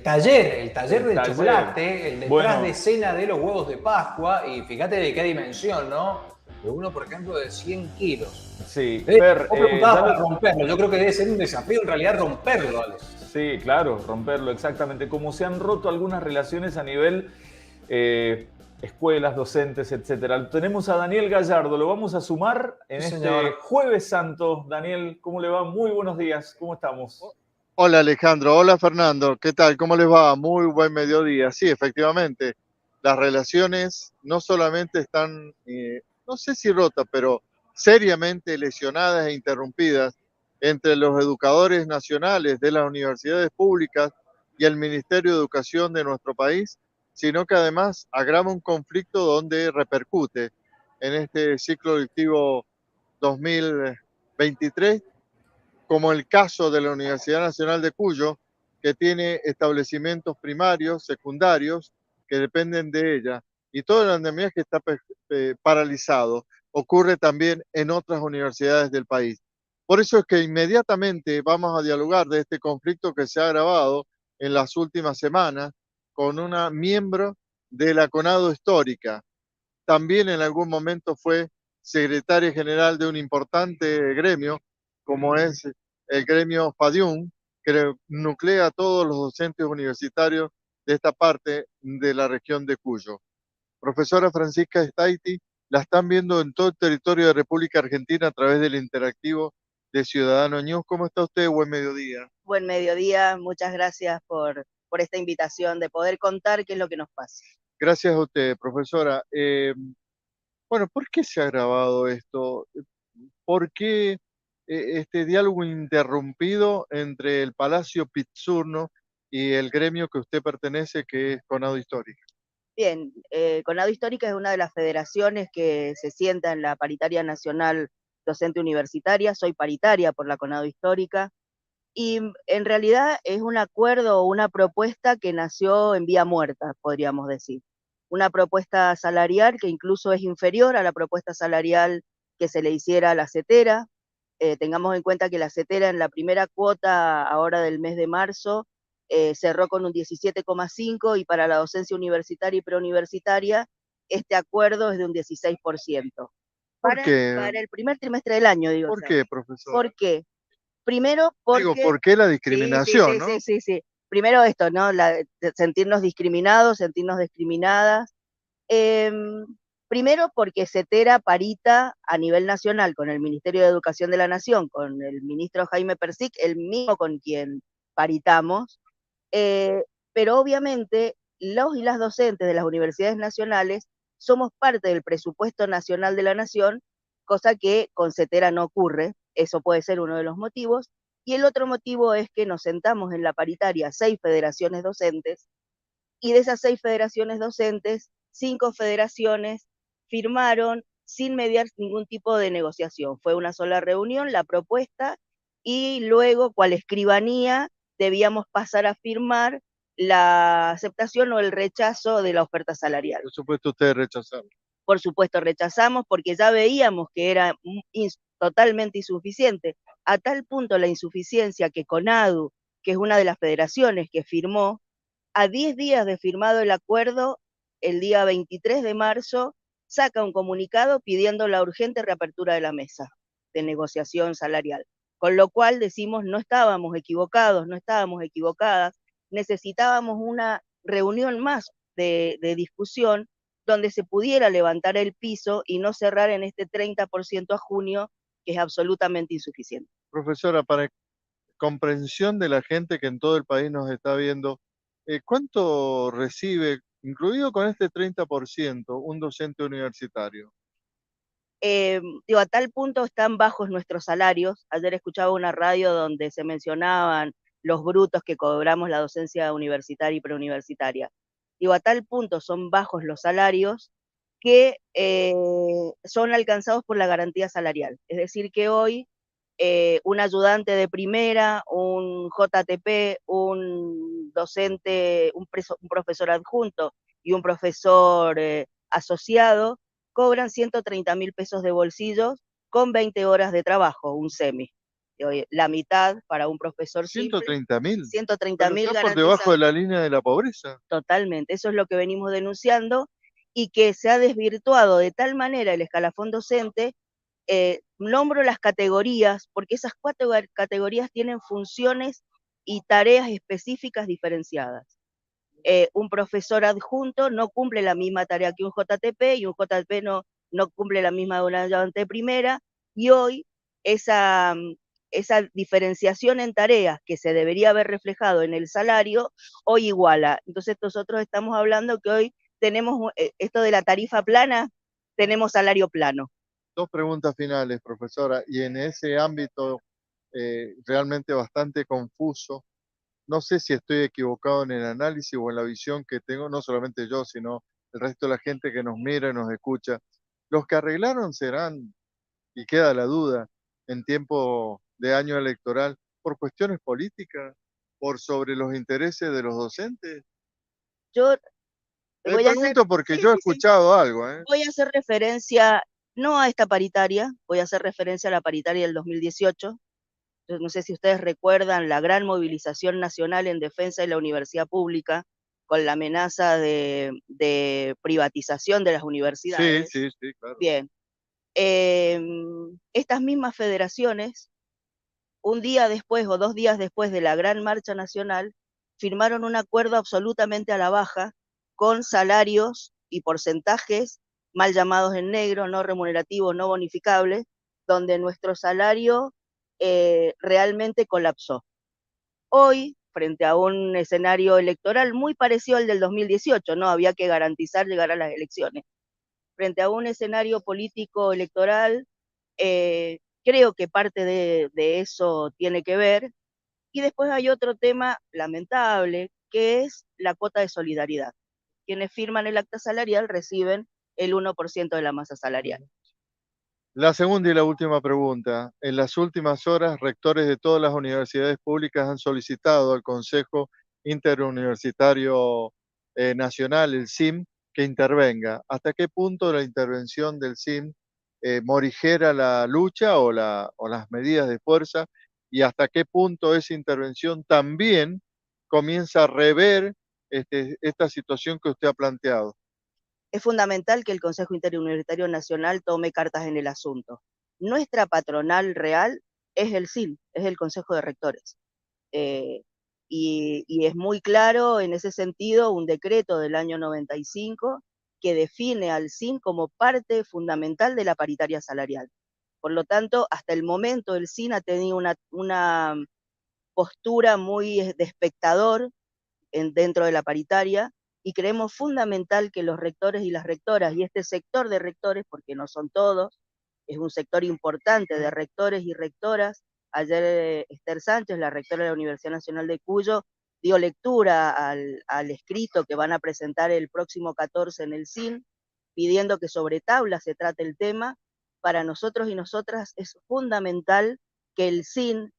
El taller El del taller. chocolate, el detrás de Bueno, escena de los huevos de Pascua, y fíjate de qué dimensión, ¿no? De uno, por ejemplo, de 100 kilos. sí, Fer, Vos preguntabas por romperlo, yo creo que debe ser un desafío en realidad romperlo, Alex. sí, claro, romperlo, exactamente. Como se han roto algunas relaciones a nivel escuelas, docentes, etcétera. Tenemos a Daniel Gallardo, lo vamos a sumar en Sí, este señor. Jueves Santo. Daniel, ¿cómo le va? Muy buenos días, ¿cómo estamos? Hola Alejandro, hola Fernando, ¿qué tal? ¿Cómo les va? Muy buen mediodía. Sí, efectivamente, las relaciones no solamente están, no sé si rotas, pero seriamente lesionadas e interrumpidas entre los educadores nacionales de las universidades públicas y el Ministerio de Educación de nuestro país, sino que además agrava un conflicto donde repercute en este ciclo lectivo 2023, como el caso de la Universidad Nacional de Cuyo, que tiene establecimientos primarios, secundarios, que dependen de ella, y todo el andamiaje está paralizado. Ocurre también en otras universidades del país. Por eso es que inmediatamente vamos a dialogar de este conflicto que se ha agravado en las últimas semanas con una miembro de la CONADO histórica. También en algún momento fue secretaria general de un importante gremio, como es el gremio FADIUM, que nuclea a todos los docentes universitarios de esta parte de la región de Cuyo. Profesora Francisca Staiti, la están viendo en todo el territorio de República Argentina a través del interactivo de Ciudadano News. ¿Cómo está usted? Buen mediodía. Buen mediodía, muchas gracias por esta invitación de poder contar qué es lo que nos pasa. Gracias a usted, profesora. Bueno, ¿por qué se ha grabado esto? ¿Por qué este diálogo interrumpido entre el Palacio Pizzurno y el gremio que usted pertenece, que es Conado Histórica? Bien, CONADO Histórica es una de las federaciones que se sienta en la Paritaria Nacional Docente Universitaria. Soy paritaria por la CONADO Histórica y en realidad es un acuerdo o una propuesta que nació en vía muerta, podríamos decir. Una propuesta salarial que incluso es inferior a la propuesta salarial que se le hiciera a la CETERA. Tengamos en cuenta que la CETERA en la primera cuota ahora del mes de marzo cerró con un 17,5 y para la docencia universitaria y preuniversitaria este acuerdo es de un 16%. ¿Por qué? Para el primer trimestre del año, digo. ¿Por qué, profesora? ¿Por qué? Primero Digo, porque, ¿por qué la sí, discriminación, no? Primero esto, ¿no? Sentirnos discriminados, sentirnos discriminadas. Eh, Primero porque CETERA parita a nivel nacional con el Ministerio de Educación de la Nación, con el ministro Jaime Persic, el mismo con quien paritamos, eh, pero obviamente los y las docentes de las universidades nacionales somos parte del presupuesto nacional de la Nación, cosa que con CETERA no ocurre, eso puede ser uno de los motivos, y el otro motivo es que nos sentamos en la paritaria 6 federaciones docentes, y de esas 6 federaciones docentes, 5 federaciones firmaron sin mediar ningún tipo de negociación. Fue una sola reunión, la propuesta, y luego, cual escribanía, debíamos pasar a firmar la aceptación o el rechazo de la oferta salarial. Por supuesto, ustedes rechazaron. Por supuesto, rechazamos porque ya veíamos que era totalmente insuficiente, a tal punto la insuficiencia que CONADU, que es una de las federaciones que firmó, a 10 días de firmado el acuerdo, el día 23 de marzo, saca un comunicado pidiendo la urgente reapertura de la mesa de negociación salarial. Con lo cual decimos, no estábamos equivocados, no estábamos equivocadas, necesitábamos una reunión más de discusión donde se pudiera levantar el piso y no cerrar en este 30% a junio, que es absolutamente insuficiente. Profesora, para comprensión de la gente que en todo el país nos está viendo, ¿cuánto recibe, incluido con este 30%, un docente universitario? A tal punto están bajos nuestros salarios. Ayer escuchaba una radio donde se mencionaban los brutos que cobramos la docencia universitaria y preuniversitaria. A tal punto son bajos los salarios que son alcanzados por la garantía salarial. Es decir, que hoy un ayudante de primera, un JTP, un docente, un profesor adjunto y un profesor asociado cobran 130.000 pesos de bolsillos con 20 horas de trabajo, un semi. la mitad para un profesor simple. 130.000. 130.000 Está por debajo de la línea de la pobreza. Totalmente, eso es lo que venimos denunciando y que se ha desvirtuado de tal manera el escalafón docente. Nombro las categorías porque esas 4 categorías tienen funciones y tareas específicas diferenciadas. Un profesor adjunto no cumple la misma tarea que un JTP y un JTP no cumple la misma de una ayudante primera, y hoy esa diferenciación en tareas que se debería haber reflejado en el salario, hoy iguala. Entonces nosotros estamos hablando que hoy tenemos esto de la tarifa plana, tenemos salario plano. 2 preguntas finales, profesora, y en ese ámbito realmente bastante confuso. No sé si estoy equivocado en el análisis o en la visión que tengo, no solamente yo, sino el resto de la gente que nos mira y nos escucha. Los que arreglaron serán, y queda la duda, en tiempo de año electoral, por cuestiones políticas, por sobre los intereses de los docentes. Yo Te pregunto porque yo he escuchado algo. Voy a hacer referencia, no a esta paritaria, voy a hacer referencia a la paritaria del 2018. No sé si ustedes recuerdan la gran movilización nacional en defensa de la universidad pública, con la amenaza de privatización de las universidades. Sí, claro. Bien. Estas mismas federaciones, un día después o 2 días después de la gran marcha nacional, firmaron un acuerdo absolutamente a la baja, con salarios y porcentajes mal llamados en negro, no remunerativos, no bonificables, donde nuestro salario realmente colapsó. Hoy, frente a un escenario electoral muy parecido al del 2018, ¿no? Había que garantizar llegar a las elecciones. Frente a un escenario político electoral, creo que parte de eso tiene que ver. Y después hay otro tema lamentable, que es la cuota de solidaridad. Quienes firman el acta salarial reciben el 1% de la masa salarial. La segunda y la última pregunta. En las últimas horas, rectores de todas las universidades públicas han solicitado al Consejo Interuniversitario Nacional, el CIM, que intervenga. ¿Hasta qué punto la intervención del CIM morigera la lucha o las medidas de fuerza? ¿Y hasta qué punto esa intervención también comienza a rever esta situación que usted ha planteado? Es fundamental que el Consejo Interuniversitario Nacional tome cartas en el asunto. Nuestra patronal real es el CIN, es el Consejo de Rectores. Y es muy claro en ese sentido un decreto del año 95 que define al CIN como parte fundamental de la paritaria salarial. Por lo tanto, hasta el momento el CIN ha tenido una postura muy de espectador dentro de la paritaria, y creemos fundamental que los rectores y las rectoras, y este sector de rectores, porque no son todos, es un sector importante de rectores y rectoras. Ayer Esther Sánchez, la rectora de la Universidad Nacional de Cuyo, dio lectura al escrito que van a presentar el próximo 14 en el CIN, pidiendo que sobre tabla se trate el tema. Para nosotros y nosotras es fundamental que el CIN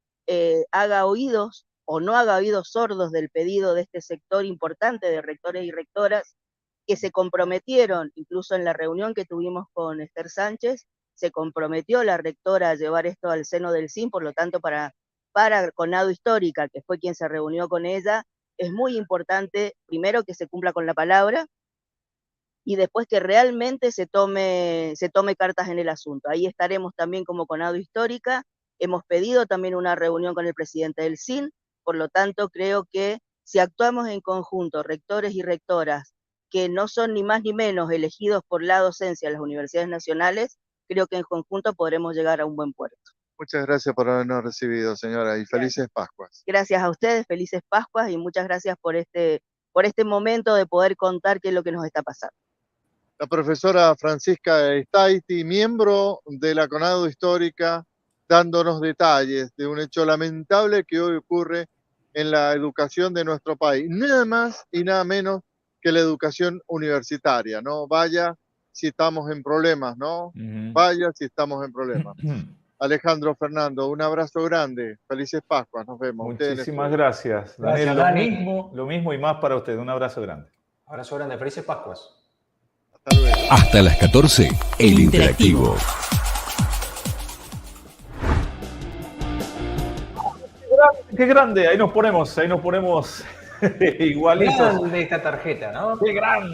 haga oídos o no haga oídos sordos del pedido de este sector importante de rectores y rectoras, que se comprometieron, incluso en la reunión que tuvimos con Esther Sánchez, se comprometió la rectora a llevar esto al seno del CIN. Por lo tanto, para Conado Histórica, que fue quien se reunió con ella, es muy importante, primero, que se cumpla con la palabra, y después que realmente se tome cartas en el asunto. Ahí estaremos también como Conado Histórica. Hemos pedido también una reunión con el presidente del CIN. Por lo tanto, creo que si actuamos en conjunto, rectores y rectoras, que no son ni más ni menos elegidos por la docencia de las universidades nacionales, creo que en conjunto podremos llegar a un buen puerto. Muchas gracias por habernos recibido, señora, y felices Pascuas. Gracias a ustedes, felices Pascuas, y muchas gracias por este momento de poder contar qué es lo que nos está pasando. La profesora Francisca Staiti, miembro de la Conado Histórica, dándonos detalles de un hecho lamentable que hoy ocurre en la educación de nuestro país. Nada más y nada menos que la educación universitaria, ¿no? Vaya si estamos en problemas, ¿no? Vaya si estamos en problemas. Alejandro, Fernando, un abrazo grande. Felices Pascuas, nos vemos. Muchísimas gracias. Gracias, Daniel, lo mismo y más para usted. Un abrazo grande. Abrazo grande, felices Pascuas. Hasta luego. Hasta las 14, El Interactivo. Qué grande, ahí nos ponemos igualitos. Grande esta tarjeta, ¿no? Qué grande.